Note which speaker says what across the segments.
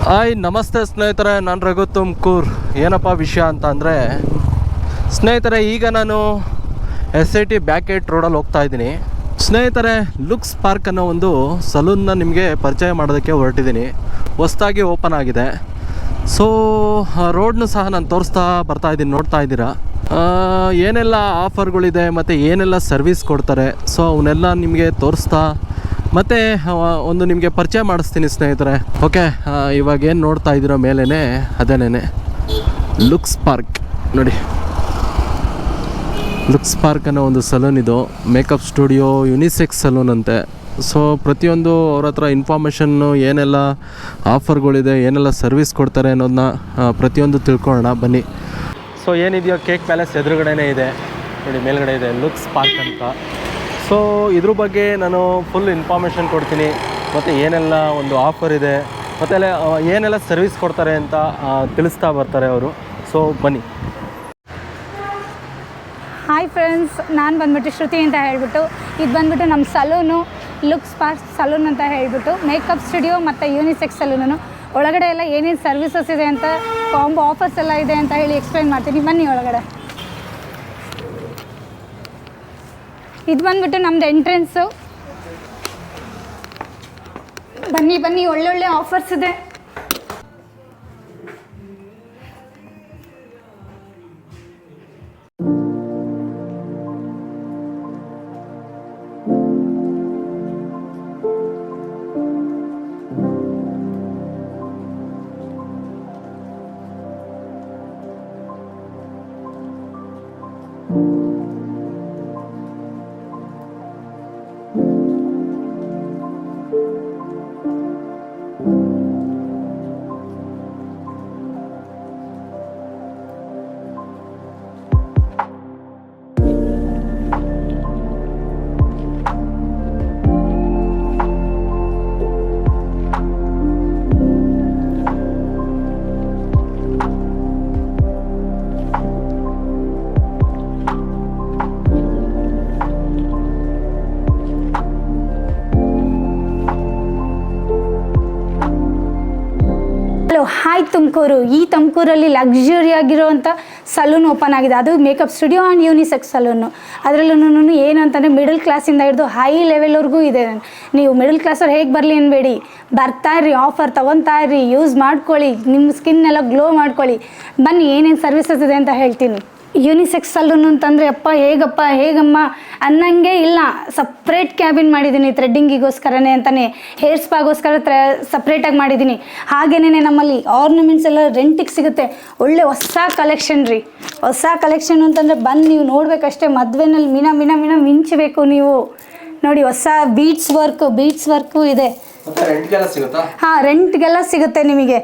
Speaker 1: Hi ನಮಸ್ತೆ ಸ್ನೇಹಿತರೆ, ನಾನು ರಘು ತುಮಕೂರು. ಏನಪ್ಪ ವಿಷಯ ಅಂತ ಅಂದರೆ ಸ್ನೇಹಿತರೆ, ಈಗ ನಾನು SIT ಬ್ಯಾಕ್ ಗೇಟ್ ರೋಡಲ್ಲಿ ಹೋಗ್ತಾ ಇದ್ದೀನಿ. ಸ್ನೇಹಿತರೆ, ಲುಕ್ಸ್ ಪಾರ್ಕ್ ಅನ್ನೋ ಒಂದು ಸಲೂನ್ನ ನಿಮಗೆ ಪರಿಚಯ ಮಾಡೋದಕ್ಕೆ ಹೊರಟಿದ್ದೀನಿ. ಹೊಸದಾಗಿ ಓಪನ್ ಆಗಿದೆ. ಸೊ ರೋಡ್ನು ಸಹ ನಾನು ತೋರಿಸ್ತಾ ಬರ್ತಾಯಿದ್ದೀನಿ, ನೋಡ್ತಾ ಇದ್ದೀರಾ. ಏನೆಲ್ಲ ಆಫರ್ಗಳಿದೆ ಮತ್ತು ಏನೆಲ್ಲ ಸರ್ವಿಸ್ ಕೊಡ್ತಾರೆ, ಸೊ ಅವನ್ನೆಲ್ಲ ನಿಮಗೆ ತೋರಿಸ್ತಾ ಮತ್ತು ಒಂದು ನಿಮಗೆ ಪರಿಚಯ ಮಾಡಿಸ್ತೀನಿ ಸ್ನೇಹಿತರೆ. ಓಕೆ, ಇವಾಗ ಏನು ನೋಡ್ತಾ ಇದ್ದೀರೋ ಮೇಲೇ ಅದೇನೇ ಲುಕ್ಸ್ ಪಾರ್ಕ್ ನೋಡಿ. ಲುಕ್ಸ್ ಪಾರ್ಕ್ ಅನ್ನೋ ಒಂದು ಸಲೂನ್ ಇದು. ಮೇಕಪ್ ಸ್ಟುಡಿಯೋ, ಯುನಿಸೆಕ್ಸ್ ಸಲೂನ್ ಅಂತೆ. ಸೊ ಪ್ರತಿಯೊಂದು ಅವ್ರ ಹತ್ರ ಇನ್ಫಾರ್ಮೇಷನ್ನು, ಏನೆಲ್ಲ ಆಫರ್ಗಳಿದೆ, ಏನೆಲ್ಲ ಸರ್ವಿಸ್ ಕೊಡ್ತಾರೆ ಅನ್ನೋದನ್ನ ಪ್ರತಿಯೊಂದು ತಿಳ್ಕೊಳ್ಳೋಣ ಬನ್ನಿ. ಸೊ ಏನಿದೆಯೋ ಕೇಕ್ ಪ್ಯಾಲೇಸ್ ಎದುರುಗಡೆನೇ ಇದೆ ನೋಡಿ, ಮೇಲ್ಗಡೆ ಇದೆ ಲುಕ್ಸ್ ಪಾರ್ಕ್ ಅಂತ. ಸೊ ಇದ್ರ ಬಗ್ಗೆ ನಾನು ಫುಲ್ ಇನ್ಫಾರ್ಮೇಷನ್ ಕೊಡ್ತೀನಿ, ಮತ್ತು ಏನೆಲ್ಲ ಒಂದು ಆಫರ್ ಇದೆ, ಮತ್ತು ಏನೆಲ್ಲ ಸರ್ವಿಸ್ ಕೊಡ್ತಾರೆ ಅಂತ ತಿಳಿಸ್ತಾ ಬರ್ತಾರೆ ಅವರು. ಸೊ ಬನ್ನಿ.
Speaker 2: ಹಾಯ್ ಫ್ರೆಂಡ್ಸ್, ನಾನು ಬಂದ್ಬಿಟ್ಟು ಶ್ರುತಿ ಅಂತ ಹೇಳ್ಬಿಟ್ಟು, ಇದು ಬಂದ್ಬಿಟ್ಟು ನಮ್ಮ ಸಲೂನು ಲುಕ್ಸ್ ಪಾರ್ಕ್ ಸಲೂನ್ ಅಂತ ಹೇಳ್ಬಿಟ್ಟು ಮೇಕಪ್ ಸ್ಟುಡಿಯೋ ಮತ್ತು ಯೂನಿಸೆಕ್ಸ್ ಸಲೂನು. ಒಳಗಡೆ ಎಲ್ಲ ಏನೇನು ಸರ್ವಿಸಸ್ ಇದೆ ಅಂತ, ಕಾಂಬೋ ಆಫರ್ಸ್ ಎಲ್ಲ ಇದೆ ಅಂತ ಹೇಳಿ ಎಕ್ಸ್ಪ್ಲೈನ್ ಮಾಡ್ತೀನಿ. ಬನ್ನಿ ಒಳಗಡೆ. ಇದು ಬಂದ್ಬಿಟ್ಟು ನಮ್ಮದು ಎಂಟ್ರೆನ್ಸು. ಬನ್ನಿ, ಒಳ್ಳೊಳ್ಳೆ ಆಫರ್ಸ್ ಇದೆ. ಹಾಯ್ ತುಮಕೂರು. ಈ ತುಮಕೂರಲ್ಲಿ ಲಕ್ಸುರಿ ಆಗಿರೋವಂಥ ಸಲೂನ್ ಓಪನ್ ಆಗಿದೆ. ಅದು makeup studio and unisex saloon. ಅದರಲ್ಲೂ ಏನು ಅಂತಂದರೆ ಮಿಡಲ್ ಕ್ಲಾಸಿಂದ ಹಿಡಿದು ಹೈ ಲೆವೆಲ್ವರೆಗೂ ಇದೆ. ನೀವು ಮಿಡಲ್ ಕ್ಲಾಸವ್ರು ಹೇಗೆ ಬರಲಿ ಅನ್ಬೇಡಿ, ಬರ್ತಾಯಿರಿ, ಆಫರ್ ತೊಗೊತಾ ಇರ್ರಿ, ಯೂಸ್ ಮಾಡ್ಕೊಳ್ಳಿ, ನಿಮ್ಮ ಸ್ಕಿನ್ನೆಲ್ಲ ಗ್ಲೋ ಮಾಡ್ಕೊಳ್ಳಿ. ಬನ್ನಿ, ಏನೇನು ಸರ್ವಿಸಸ್ ಇದೆ ಅಂತ ಹೇಳ್ತೀನಿ. ಯೂನಿಸೆಕ್ಸ್ ಸಲೂನ್ ಅಂತಂದರೆ ಹೇಗಮ್ಮ ಅನ್ನಂಗೆ ಇಲ್ಲ. ಸಪ್ರೇಟ್ ಕ್ಯಾಬಿನ್ ಮಾಡಿದ್ದೀನಿ ಥ್ರೆಡ್ಡಿಂಗಿಗೋಸ್ಕರನೇ ಅಂತಲೇ, ಹೇರ್ ಸ್ಪಾಗೋಸ್ಕರ ಸಪ್ರೇಟಾಗಿ ಮಾಡಿದ್ದೀನಿ. ಹಾಗೇನೇ ನಮ್ಮಲ್ಲಿ ಆರ್ನಮೆಂಟ್ಸ್ ಎಲ್ಲ ರೆಂಟಿಗೆ ಸಿಗುತ್ತೆ. ಒಳ್ಳೆ ಹೊಸ ಕಲೆಕ್ಷನ್ ರೀ. ಹೊಸ ಕಲೆಕ್ಷನ್ ಅಂತಂದರೆ ಬಂದು ನೀವು ನೋಡಬೇಕಷ್ಟೇ. ಮದುವೆನಲ್ಲಿ ಮಿಣ ಮಿಂಚಬೇಕು ನೀವು ನೋಡಿ. ಹೊಸ ಬೀಡ್ಸ್ ವರ್ಕು ಇದೆ. ಹಾಂ, ರೆಂಟ್ಗೆಲ್ಲ ಸಿಗುತ್ತೆ ನಿಮಗೆ.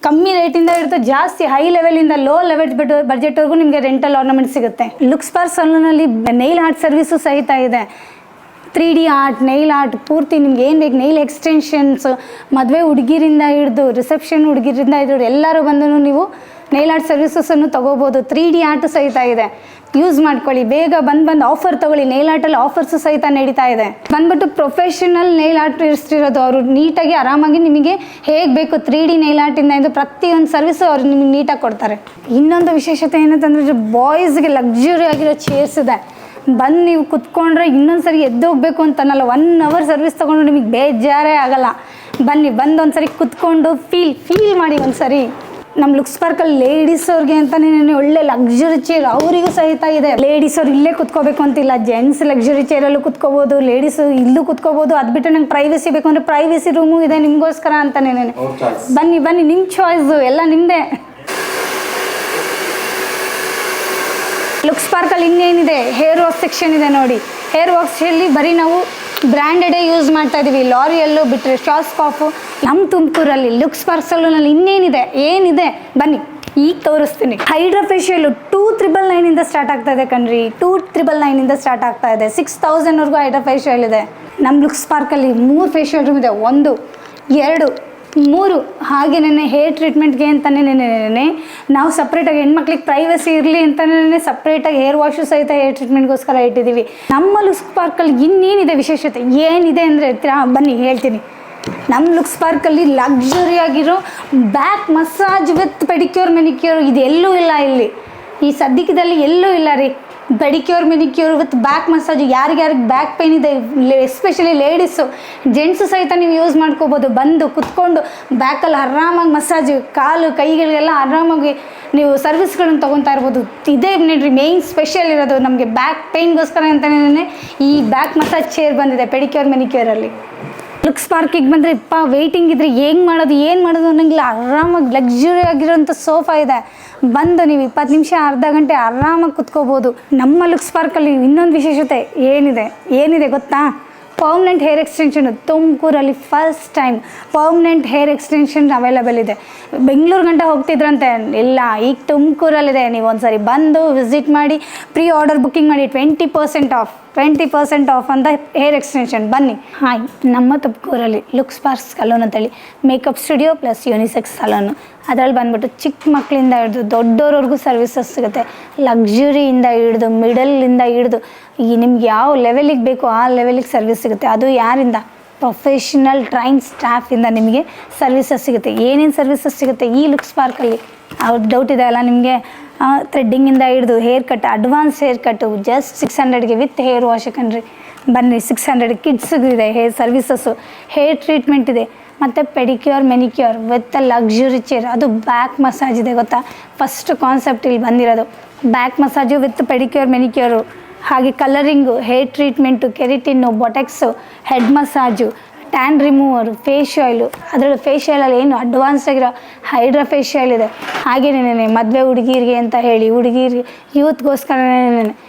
Speaker 2: ಕಮ್ಮಿ ರೇಟಿಂದ ಹಿಡಿದು ಜಾಸ್ತಿ ಹೈ ಲೆವೆಲಿಂದ ಲೋ ಲೆವೆಲ್ ಬಡ್ಜೆಟ್ವರೆಗೂ ನಿಮಗೆ ರೆಂಟಲ್ ಆರ್ನಮೆಂಟ್ ಸಿಗುತ್ತೆ. ಲುಕ್ಸ್ ಪಾರ್ಕ್ ಸಲೂನಲ್ಲಿ ನೈಲ್ ಆರ್ಟ್ ಸರ್ವಿಸು ಸಹಿತ ಇದೆ. 3D ಆರ್ಟ್, ನೈಲ್ ಆರ್ಟ್ ಪೂರ್ತಿ ನಿಮ್ಗೆ ಏನು ಬೇಕು, ನೈಲ್ ಎಕ್ಸ್ಟೆನ್ಷನ್ಸ್, ಮದುವೆ ಹುಡುಗಿರಿಂದ ಹಿಡಿದು ರಿಸೆಪ್ಷನ್ ಹುಡುಗಿರಿಂದ ಹಿಡಿದು ಎಲ್ಲರೂ ಬಂದು ನೀವು ನೈಲ್ ಆರ್ಟ್ ಸರ್ವಿಸಸನ್ನು ತೊಗೋಬೋದು. 3D ಆರ್ಟು ಸಹಿತ ಇದೆ. ಯೂಸ್ ಮಾಡ್ಕೊಳ್ಳಿ, ಬೇಗ ಬಂದು ಆಫರ್ ತೊಗೊಳ್ಳಿ. ನೈಲ್ ಆರ್ಟಲ್ಲಿ ಆಫರ್ಸು ಸಹಿತ ನಡೀತಾ ಇದೆ. ಬಂದ್ಬಿಟ್ಟು ಪ್ರೊಫೆಷನಲ್ ನೈಲ್ ಆರ್ಟಿಸ್ಟ್ ಇರೋದು. ಅವರು ನೀಟಾಗಿ ಆರಾಮಾಗಿ ನಿಮಗೆ ಹೇಗೆ ಬೇಕು 3D ನೈಲ್ ಆರ್ಟಿಂದ ಇದು ಪ್ರತಿಯೊಂದು ಸರ್ವಿಸು ಅವ್ರು ನಿಮಗೆ ನೀಟಾಗಿ ಕೊಡ್ತಾರೆ. ಇನ್ನೊಂದು ವಿಶೇಷತೆ ಏನಂತಂದರೆ ಬಾಯ್ಸ್ಗೆ ಲಕ್ಸುರಿ ಆಗಿರೋ ಚೇರ್ಸ್ ಇದೆ. ಬಂದು ನೀವು ಕುತ್ಕೊಂಡ್ರೆ ಇನ್ನೊಂದು ಸರಿ ಎದ್ದು ಹೋಗಬೇಕು ಅಂತನಲ್ಲ, 1 ಅವರ್ ಸರ್ವಿಸ್ ತೊಗೊಂಡು ನಿಮಗೆ ಬೇಜಾರೇ ಆಗಲ್ಲ. ಬನ್ನಿ, ಒಂದು ಸರಿ ಕುತ್ಕೊಂಡು ಫೀಲ್ ಮಾಡಿ ಒಂದು ಸರಿ. ನಮ್ಮ ಲುಕ್ಸ್ ಪಾರ್ಕಲ್ಲಿ ಲೇಡೀಸ್ ಅವ್ರಿಗೆ ಅಂತಲೇ ಒಳ್ಳೆ ಲಕ್ಸುರಿ ಚೇರ್ ಅವರಿಗೂ ಸಹಿತ ಇದೆ. ಲೇಡೀಸ್ ಅವ್ರು ಇಲ್ಲೇ ಕುತ್ಕೋಬೇಕು ಅಂತಿಲ್ಲ, ಜೆಂಟ್ಸ್ ಲಕ್ಸುರಿ ಚೇರಲ್ಲೂ ಕುತ್ಕೋಬೋದು, ಲೇಡೀಸು ಇಲ್ಲೂ ಕುತ್ಕೋಬೋದು. ಅದು ಬಿಟ್ಟು ನಂಗೆ ಪ್ರೈವಸಿ ಬೇಕು ಅಂದರೆ ಪ್ರೈವಸಿ ರೂಮು ಇದೆ ನಿಮಗೋಸ್ಕರ ಅಂತಲೇ. ಬನ್ನಿ, ನಿಮ್ಮ ಚಾಯ್ಸು ಎಲ್ಲ ನಿಮ್ಮದೇ. ಲುಕ್ಸ್ ಪಾರ್ಕಲ್ಲಿ ಇನ್ನೇನಿದೆ, ಹೇರ್ ವಾಶ್ ಸೆಕ್ಷನ್ ಇದೆ ನೋಡಿ. ಹೇರ್ ವಾಶಲ್ಲಿ ಬರೀ ನಾವು ಬ್ರ್ಯಾಂಡೆಡೇ ಯೂಸ್ ಮಾಡ್ತಾ ಇದ್ದೀವಿ. ಲಾರಿಯಲ್ಲು ಬಿಟ್ಟರೆ ಶಾಸ್ಕಾಫು. ನಮ್ಮ ತುಮಕೂರಲ್ಲಿ ಲುಕ್ಸ್ ಪಾರ್ಕ್ ಸಲೂನಲ್ಲಿ ಏನಿದೆ ಬನ್ನಿ ಈಗ ತೋರಿಸ್ತೀನಿ. ಹೈಡ್ರಾ ಫೇಶಿಯಲು 2,999 ಸ್ಟಾರ್ಟ್ ಆಗ್ತಾ ಇದೆ ಕಣ್ರಿ. 2,999 ಸ್ಟಾರ್ಟ್ ಆಗ್ತಾ ಇದೆ. 6,000ವರೆಗೂ ಹೈಡ್ರಾ ಫೇಶಿಯಲ್ ಇದೆ. ನಮ್ಮ ಲುಕ್ಸ್ ಪಾರ್ಕಲ್ಲಿ 3 ಫೇಶಿಯಲ್ ರೂಮ್ ಇದೆ. 1, 2, 3 ಹಾಗೆನೇ ಹೇರ್ ಟ್ರೀಟ್ಮೆಂಟ್ಗೆ ಅಂತಲೇ ನಾವು ಸಪ್ರೇಟಾಗಿ ಹೆಣ್ಮಕ್ಳಿಗೆ ಪ್ರೈವಸಿ ಇರಲಿ ಅಂತಲೇ ಸಪ್ರೇಟಾಗಿ ಹೇರ್ ವಾಶು ಸಹಿತ ಹೇರ್ ಟ್ರೀಟ್ಮೆಂಟ್ಗೋಸ್ಕರ ಇಟ್ಟಿದ್ದೀವಿ. ನಮ್ಮ ಲುಕ್ಸ್ ಪಾರ್ಕಲ್ಲಿ ಇನ್ನೇನಿದೆ ವಿಶೇಷತೆ ಏನಿದೆ ಅಂದರೆ ಬನ್ನಿ ಹೇಳ್ತೀನಿ. ನಮ್ಮ ಲುಕ್ಸ್ ಪಾರ್ಕಲ್ಲಿ ಲಕ್ಸುರಿ ಆಗಿರೋ back massage with pedicure manicure ಇದು ಎಲ್ಲೂ ಇಲ್ಲ ಇಲ್ಲಿ. ಈ ಸದ್ಯದಲ್ಲಿ ಎಲ್ಲೂ ಇಲ್ಲ ರೀ. Pedicure manicure with back massage, ಯಾರಿಗ್ಯಾರಿಗೆ ಬ್ಯಾಕ್ ಪೇನ್ ಇದೆ, ಎಸ್ಪೆಷಲಿ ಲೇಡೀಸು, ಜೆಂಟ್ಸು ಸಹಿತ ನೀವು ಯೂಸ್ ಮಾಡ್ಕೋಬೋದು. ಬಂದು ಕುತ್ಕೊಂಡು ಬ್ಯಾಕಲ್ಲಿ ಆರಾಮಾಗಿ ಮಸಾಜ್, ಕಾಲು ಕೈಗಳಿಗೆಲ್ಲ ಆರಾಮಾಗಿ ನೀವು ಸರ್ವಿಸ್ಗಳನ್ನು ತೊಗೊತಾ ಇರ್ಬೋದು. ಇದೇ ನೋಡ್ರಿ ಮೇಯ್ನ್ ಸ್ಪೆಷಲ್ ಇರೋದು ನಮಗೆ ಬ್ಯಾಕ್ ಪೇಯ್ನ್ಗೋಸ್ಕರ ಅಂತಲೇ ಈ ಬ್ಯಾಕ್ ಮಸಾಜ್ ಚೇರ್ ಬಂದಿದೆ ಪೆಡಿಕ್ಯೂರ್ ಮೆನಿಕ್ಯೂರಲ್ಲಿ. ಲುಕ್ಸ್ ಪಾರ್ಕಿಗೆ ಬಂದರೆ ವೆಯ್ಟಿಂಗ್ ಇದ್ರೆ ಏನು ಮಾಡೋದು ಅನ್ನೋಂಗಿಲ್ಲ. ಆರಾಮಾಗಿ ಲಕ್ಸುರಿ ಆಗಿರೋಂಥ ಸೋಫಾ ಇದೆ. ಬಂದು ನೀವು 20 ನಿಮಿಷ ಅರ್ಧ ಗಂಟೆ ಆರಾಮಾಗಿ ಕುತ್ಕೋಬೋದು. ನಮ್ಮ ಲುಕ್ಸ್ ಪಾರ್ಕಲ್ಲಿ ಇನ್ನೊಂದು ವಿಶೇಷತೆ ಏನಿದೆ ಗೊತ್ತಾ? ಪರ್ಮನೆಂಟ್ ಹೇರ್ ಎಕ್ಸ್ಟೆನ್ಷನ್ ತುಮಕೂರಲ್ಲಿ first time permanent hair extension available ಇದೆ. ಬೆಂಗಳೂರು ಗಂಟೆ ಹೋಗ್ತಿದ್ರಂತೆ, ಇಲ್ಲ ಈಗ ತುಮಕೂರಲ್ಲಿದೆ. ನೀವು ಒಂದ್ಸರಿ ಬಂದು ವಿಸಿಟ್ ಮಾಡಿ, ಪ್ರೀ ಆರ್ಡರ್ ಬುಕ್ಕಿಂಗ್ ಮಾಡಿ 20% ಆಫ್ ಅಂತ ಹೇರ್ ಎಕ್ಸ್ಟೆನ್ಷನ್. ಬನ್ನಿ. ಹಾಯ್, ನಮ್ಮ ತುಮಕೂರಲ್ಲಿ ಲುಕ್ಸ್ ಪಾರ್ಕ್ ಸಲೂನ್ ಅಂತೇಳಿ makeup studio plus unisex saloon. ಅದರಲ್ಲಿ ಬಂದ್ಬಿಟ್ಟು ಚಿಕ್ಕ ಮಕ್ಕಳಿಂದ ಹಿಡಿದು ದೊಡ್ಡೋರವರೆಗೂ ಸರ್ವಿಸಸ್ ಸಿಗುತ್ತೆ. ಲಕ್ಸುರಿಯಿಂದ ಹಿಡಿದು ಮಿಡಲಿಂದ ಹಿಡಿದು ಈ ನಿಮ್ಗೆ ಯಾವ ಲೆವೆಲಿಗೆ ಬೇಕೋ ಆ ಲೆವೆಲಿಗೆ ಸರ್ವಿಸ್ ಸಿಗುತ್ತೆ. ಅದು ಯಾರಿಂದ? ಪ್ರೊಫೆಷ್ನಲ್ ಟ್ರೈನ್ ಸ್ಟಾಫಿಂದ ನಿಮಗೆ ಸರ್ವಿಸಸ್ ಸಿಗುತ್ತೆ. ಏನೇನು ಸರ್ವಿಸಸ್ ಸಿಗುತ್ತೆ ಈ ಲುಕ್ಸ್ ಪಾರ್ಕಲ್ಲಿ? ಅವ್ರ ಡೌಟ್ ಇದೆ ಅಲ್ಲ ನಿಮಗೆ? ಥ್ರೆಡ್ಡಿಂಗಿಂದ ಹಿಡಿದು ಹೇರ್ ಕಟ್, ಅಡ್ವಾನ್ಸ್ ಹೇರ್ ಕಟ್ಟು ಜಸ್ಟ್ 600ಗೆ ವಿತ್ ಹೇರ್ ವಾಶ್ ಕಣ್ರಿ. ಬನ್ನಿ, 600 ಕಿಡ್ಸ್ಗೂ ಇದೆ ಹೇರ್ ಸರ್ವಿಸಸ್ಸು, ಹೇರ್ ಟ್ರೀಟ್ಮೆಂಟ್ ಇದೆ, ಮತ್ತು pedicure manicure with luxury chair. ಅದು ಬ್ಯಾಕ್ ಮಸಾಜ್ ಇದೆ ಗೊತ್ತಾ? ಫಸ್ಟ್ ಕಾನ್ಸೆಪ್ಟ್ ಇಲ್ಲಿ ಬಂದಿರೋದು back massage with pedicure manicure. ಹಾಗೆ colouring, hair treatment, keratin, botox, head massage, tan remover, face oil. ಅದರಲ್ಲಿ ಫೇಶ್ ಆಯಿಲಲ್ಲಿ ಏನು ಅಡ್ವಾನ್ಸ್ ಆಗಿರೋ ಹೈಡ್ರಾ ಫೇಶ್ ಆಯಿಲ್ ಇದೆ. ಹಾಗೇನೇ ಮದುವೆ ಹುಡುಗಿರಿಗೆ ಅಂತ ಹೇಳಿ, ಹುಡುಗಿರಿಗೆ ಯೂತ್ಗೋಸ್ಕರನೇ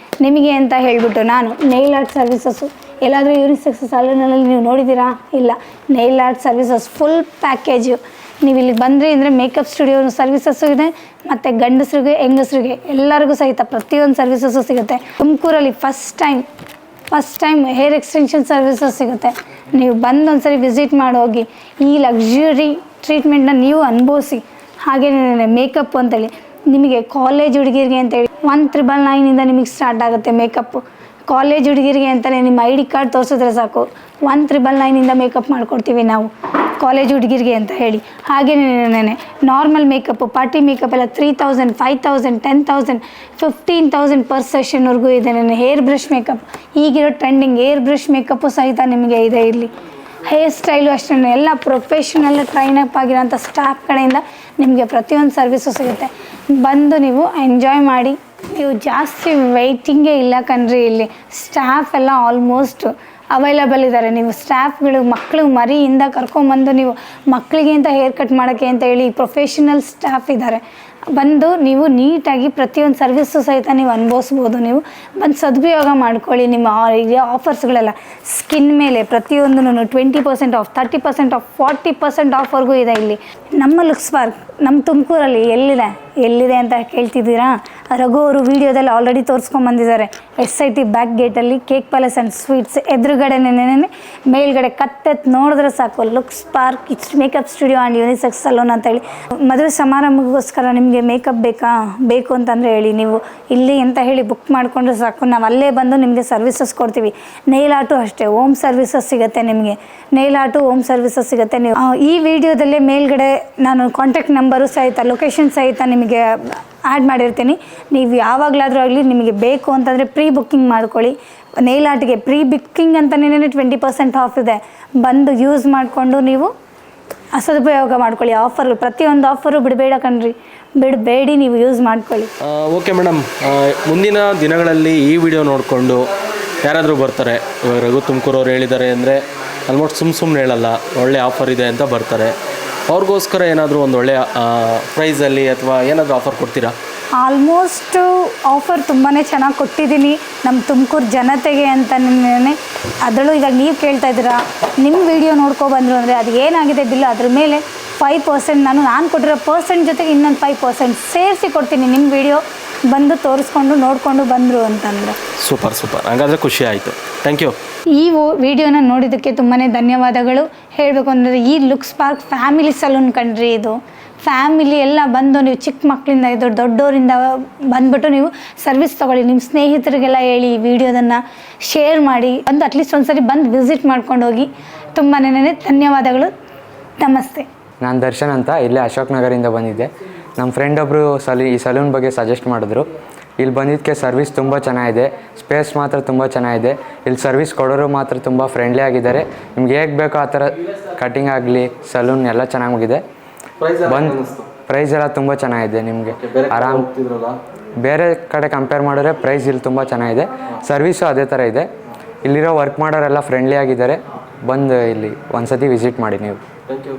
Speaker 2: ನಿಮಗೆ ಅಂತ ಹೇಳಿಬಿಟ್ಟು ನಾನು ನೈಲ್ ಆರ್ಟ್ ಸರ್ವಿಸಸ್ಸು. ಎಲ್ಲಾದರೂ ಯೂನಿಸೆಕ್ಸ್ ಸಲೂನಲ್ಲಿ ನೀವು ನೋಡಿದ್ದೀರಾ? ಇಲ್ಲ. Nile art services full package. ನೀವು ಇಲ್ಲಿ ಬಂದ್ರಿ ಅಂದರೆ ಮೇಕಪ್ ಸ್ಟುಡಿಯೋ ಸರ್ವಿಸಸ್ಸು ಇದೆ, ಮತ್ತು ಗಂಡಸರಿಗೆ ಹೆಂಗಸರಿಗೆ ಎಲ್ಲರಿಗೂ ಸಹಿತ ಪ್ರತಿಯೊಂದು ಸರ್ವಿಸಸ್ಸು ಸಿಗುತ್ತೆ. ತುಮಕೂರಲ್ಲಿ first time hair extension services ಸಿಗುತ್ತೆ. ನೀವು ಬಂದು ಒಂದ್ಸರಿ ವಿಸಿಟ್ ಮಾಡಿ ಹೋಗಿ ಈ ಲಕ್ಸುರಿ ಟ್ರೀಟ್ಮೆಂಟ್ನ ನೀವು ಅನುಭವಿಸಿ. ಹಾಗೆಯೇ ಮೇಕಪ್ ಅಂತೇಳಿ ನಿಮಗೆ ಕಾಲೇಜ್ ಹುಡುಗಿರಿಗೆ ಅಂತೇಳಿ 1999ಇಂದ ನಿಮಗೆ ಸ್ಟಾರ್ಟ್ ಆಗುತ್ತೆ ಮೇಕಪ್ಪು. ಕಾಲೇಜ್ ಹುಡುಗಿರಿಗೆ ಅಂತಲೇ ನಿಮ್ಮ ID ಕಾರ್ಡ್ ತೋರಿಸಿದ್ರೆ ಸಾಕು, 1999ಇಂದ ಮೇಕಪ್ ಮಾಡಿಕೊಡ್ತೀವಿ ನಾವು ಕಾಲೇಜ್ ಹುಡುಗಿರಿಗೆ ಅಂತ ಹೇಳಿ. ಹಾಗೆಯೇ ನಾರ್ಮಲ್ ಮೇಕಪ್ಪು, ಪಾರ್ಟಿ ಮೇಕಪ್ ಎಲ್ಲ 3000, 5000, 10,000, 15,000 ಪರ್ ಸೆಷನ್ವರೆಗೂ ಇದೆ. ಹೇರ್ ಬ್ರಷ್ ಮೇಕಪ್, ಈಗಿರೋ ಟ್ರೆಂಡಿಂಗ್ ಹೇರ್ ಬ್ರಷ್ ಮೇಕಪ್ಪು ಸಹಿತ ನಿಮಗೆ ಇದೆ ಇಲ್ಲಿ. ಹೇರ್ ಸ್ಟೈಲು ಅಷ್ಟೇ ಎಲ್ಲ ಪ್ರೊಫೆಷ್ನಲ್ ಟ್ರೈನಪ್ ಆಗಿರೋಂಥ ಸ್ಟಾಫ್ ಕಡೆಯಿಂದ ನಿಮಗೆ ಪ್ರತಿಯೊಂದು ಸರ್ವಿಸು ಸಿಗುತ್ತೆ. ಬಂದು ನೀವು ಎಂಜಾಯ್ ಮಾಡಿ. ನೀವು ಜಾಸ್ತಿ ವೆಯ್ಟಿಂಗೇ ಇಲ್ಲ ಕಣ್ರಿ. ಇಲ್ಲಿ ಸ್ಟಾಫ್ ಎಲ್ಲ ಆಲ್ಮೋಸ್ಟ್ ಅವೈಲಬಲ್ ಇದ್ದಾರೆ. ನೀವು ಸ್ಟಾಫ್ಗಳು ಮಕ್ಕಳು ಮರಿಯಿಂದ ಕರ್ಕೊಂಬಂದು ನೀವು ಮಕ್ಕಳಿಗೆ ಅಂತ ಹೇರ್ ಕಟ್ ಮಾಡೋಕ್ಕೆ ಅಂತ ಹೇಳಿ ಪ್ರೊಫೆಷನಲ್ ಸ್ಟಾಫ್ ಇದ್ದಾರೆ. ಬಂದು ನೀವು ನೀಟಾಗಿ ಪ್ರತಿಯೊಂದು ಸರ್ವಿಸು ಸಹಿತ ನೀವು ಅನುಭವಿಸ್ಬೋದು. ನೀವು ಬಂದು ಸದುಪಯೋಗ ಮಾಡ್ಕೊಳ್ಳಿ. ನಿಮ್ಮ ಆಫರ್ಸ್ಗಳೆಲ್ಲ ಸ್ಕಿನ್ ಮೇಲೆ ಪ್ರತಿಯೊಂದೂ 20% ಆಫ್, 30% ಆಫ್, 40% ಆಫ್ವರೆಗೂ ಇದೆ ಇಲ್ಲಿ. ನಮ್ಮ ಲುಕ್ಸ್ ಪಾರ್ಕ್ ನಮ್ಮ ತುಮಕೂರಲ್ಲಿ ಎಲ್ಲಿದೆ ಅಂತ ಕೇಳ್ತಿದ್ದೀರಾ? ರಘು ಅವರು ವೀಡಿಯೋದಲ್ಲಿ already ತೋರಿಸ್ಕೊಂಬಂದಿದ್ದಾರೆ. SIT back ಗೇಟಲ್ಲಿ cake palace and sweets ಎದುರುಗಡೆನೇ ಮೇಲ್ಗಡೆ ಕತ್ತೆತ್ತು ನೋಡಿದ್ರೆ ಸಾಕು looks park makeup studio and unisex salon ಅಂತೇಳಿ. ಮದುವೆ ಸಮಾರಂಭಕ್ಕೋಸ್ಕರ ನಿಮಗೆ ಮೇಕಪ್ ಬೇಕು ಅಂತಂದರೆ ಹೇಳಿ, ನೀವು ಇಲ್ಲಿ ಅಂತ ಹೇಳಿ ಬುಕ್ ಮಾಡಿಕೊಂಡ್ರೆ ಸಾಕು, ನಾವು ಅಲ್ಲೇ ಬಂದು ನಿಮಗೆ ಸರ್ವಿಸಸ್ ಕೊಡ್ತೀವಿ. ನೈಲ್ ಆರ್ಟು ಅಷ್ಟೇ, ಹೋಮ್ ಸರ್ವಿಸಸ್ ಸಿಗುತ್ತೆ ನಿಮಗೆ. ನೈಲ್ ಆರ್ಟು ಹೋಮ್ ಸರ್ವಿಸಸ್ ಸಿಗುತ್ತೆ. ನೀವು ಈ ವಿಡಿಯೋದಲ್ಲೇ ಮೇಲ್ಗಡೆ ನಾನು ಕಾಂಟ್ಯಾಕ್ಟ್ ನಂಬರು ಸಹಿತ ಲೊಕೇಶನ್ ಸಹಿತ ನಿಮಗೆ ಆ್ಯಡ್ ಮಾಡಿರ್ತೀನಿ. ನೀವು ಯಾವಾಗಲಾದರೂ ಆಗಲಿ ನಿಮಗೆ ಬೇಕು ಅಂತಂದರೆ ಪ್ರೀ ಬುಕ್ಕಿಂಗ್ ಮಾಡ್ಕೊಳ್ಳಿ. ನೈಲ್ ಆರ್ಟ್ಗೆ ಪ್ರೀ ಬುಕ್ಕಿಂಗ್ ಅಂತಲೇ 20% ಆಫ್ ಇದೆ. ಬಂದು ಯೂಸ್ ಮಾಡಿಕೊಂಡು ನೀವು ಸದುಪಯೋಗ ಮಾಡ್ಕೊಳ್ಳಿ. ಆಫರ್ಗಳು ಪ್ರತಿಯೊಂದು ಆಫರು ಬಿಡಬೇಡಿ, ನೀವು ಯೂಸ್ ಮಾಡ್ಕೊಳ್ಳಿ.
Speaker 1: ಓಕೆ ಮೇಡಮ್, ಮುಂದಿನ ದಿನಗಳಲ್ಲಿ ಈ ವಿಡಿಯೋ ನೋಡಿಕೊಂಡು ಯಾರಾದರೂ ಬರ್ತಾರೆ. ಇವಾಗ ರಘು ತುಮಕೂರವ್ರು ಹೇಳಿದ್ದಾರೆ ಅಂದರೆ ಆಲ್ಮೋಸ್ಟ್ ಸುಮ್ಮನೆ ಹೇಳಲ್ಲ, ಒಳ್ಳೆ ಆಫರ್ ಇದೆ ಅಂತ ಬರ್ತಾರೆ. ಅವ್ರಿಗೋಸ್ಕರ ಏನಾದರೂ ಒಂದು ಒಳ್ಳೆಯ ಪ್ರೈಸಲ್ಲಿ ಅಥವಾ ಏನಾದರೂ ಆಫರ್ ಕೊಡ್ತೀರಾ?
Speaker 2: ಆಲ್ಮೋಸ್ಟು ಆಫರ್ ತುಂಬಾ ಚೆನ್ನಾಗಿ ಕೊಟ್ಟಿದ್ದೀನಿ ನಮ್ಮ ತುಮಕೂರು ಜನತೆಗೆ ಅಂತಲೇ. ಅದರಲ್ಲೂ ಈಗ ನೀವು ಕೇಳ್ತಾ ಇದ್ದೀರಾ, ನಿಮ್ಮ ವಿಡಿಯೋ ನೋಡ್ಕೊಬಂದರು ಅಂದರೆ ಅದು ಏನಾಗಿದೆ ಬಿಲ್ಲು ಅದ್ರ ಮೇಲೆ 5% ನಾನು ಕೊಟ್ಟಿರೋ ಪರ್ಸೆಂಟ್ ಜೊತೆಗೆ ಇನ್ನೊಂದು 5% ಸೇರಿಸಿ ಕೊಡ್ತೀನಿ. ನಿಮ್ಮ ವಿಡಿಯೋ ಬಂದು ತೋರಿಸ್ಕೊಂಡು ನೋಡಿಕೊಂಡು ಬಂದರು ಅಂತಂದರೆ.
Speaker 1: ಸೂಪರ್ ಹಾಗಾದರೆ ಖುಷಿ ಆಯಿತು. Thank you.
Speaker 2: ಈ ವಿಡಿಯೋನ ನೋಡಿದ್ದಕ್ಕೆ ತುಂಬಾ ಧನ್ಯವಾದಗಳು. ಹೇಳಬೇಕು ಅಂದರೆ ಈ ಲುಕ್ಸ್ ಪಾರ್ಕ್ ಫ್ಯಾಮಿಲಿ ಸಲೂನ್ ಕಣ್ರಿ. ಇದು ಫ್ಯಾಮಿಲಿ ಎಲ್ಲ ಬಂದು ನೀವು ಚಿಕ್ಕ ಮಕ್ಕಳಿಂದ ದೊಡ್ಡವರಿಂದ ಬಂದುಬಿಟ್ಟು ನೀವು ಸರ್ವಿಸ್ ತೊಗೊಳ್ಳಿ. ನಿಮ್ಮ ಸ್ನೇಹಿತರಿಗೆಲ್ಲ ಹೇಳಿ ಈ ವಿಡಿಯೋದನ್ನು ಶೇರ್ ಮಾಡಿ. ಬಂದು ಅಟ್ಲೀಸ್ಟ್ ಒಂದ್ಸರಿ ಬಂದು ವಿಸಿಟ್ ಮಾಡ್ಕೊಂಡು ಹೋಗಿ. ತುಂಬಾ ಧನ್ಯವಾದಗಳು. ನಮಸ್ತೆ.
Speaker 3: ನಾನು ದರ್ಶನ್ ಅಂತ ಇಲ್ಲೇ ಅಶೋಕ್ ನಗರಿಂದ ಬಂದಿದ್ದೆ. ನಮ್ಮ ಫ್ರೆಂಡ್ ಒಬ್ಬರು ಈ ಸಲೂನ್ ಬಗ್ಗೆ ಸಜೆಸ್ಟ್ ಮಾಡಿದ್ರು. ಇಲ್ಲಿ ಬಂದಿದ್ದಕ್ಕೆ ಸರ್ವಿಸ್ ತುಂಬ ಚೆನ್ನಾಗಿದೆ, ಸ್ಪೇಸ್ ಮಾತ್ರ ತುಂಬ ಚೆನ್ನಾಗಿದೆ. ಇಲ್ಲಿ ಸರ್ವಿಸ್ ಕೊಡೋರು ಮಾತ್ರ ತುಂಬ ಫ್ರೆಂಡ್ಲಿ ಆಗಿದ್ದಾರೆ. ನಿಮ್ಗೆ ಹೇಗೆ ಬೇಕೋ ಆ ಥರ ಕಟಿಂಗ್ ಆಗಲಿ ಸಲೂನ್ ಎಲ್ಲ ಚೆನ್ನಾಗಿದೆ. ಪ್ರೈಸ್ ಎಲ್ಲ ತುಂಬ ಚೆನ್ನಾಗಿದೆ. ನಿಮಗೆ ಆರಾಮ್ ಬೇರೆ ಕಡೆ ಕಂಪೇರ್ ಮಾಡಿದ್ರೆ ಪ್ರೈಸ್ ಇಲ್ಲಿ ತುಂಬ ಚೆನ್ನಾಗಿದೆ. ಸರ್ವಿಸು ಅದೇ ಥರ ಇದೆ. ಇಲ್ಲಿರೋ ವರ್ಕ್ ಮಾಡೋರೆಲ್ಲ ಫ್ರೆಂಡ್ಲಿ ಆಗಿದ್ದಾರೆ. ಬಂದು ಇಲ್ಲಿ ಒಂದ್ಸತಿ ವಿಸಿಟ್ ಮಾಡಿ ನೀವು.
Speaker 1: Thank you.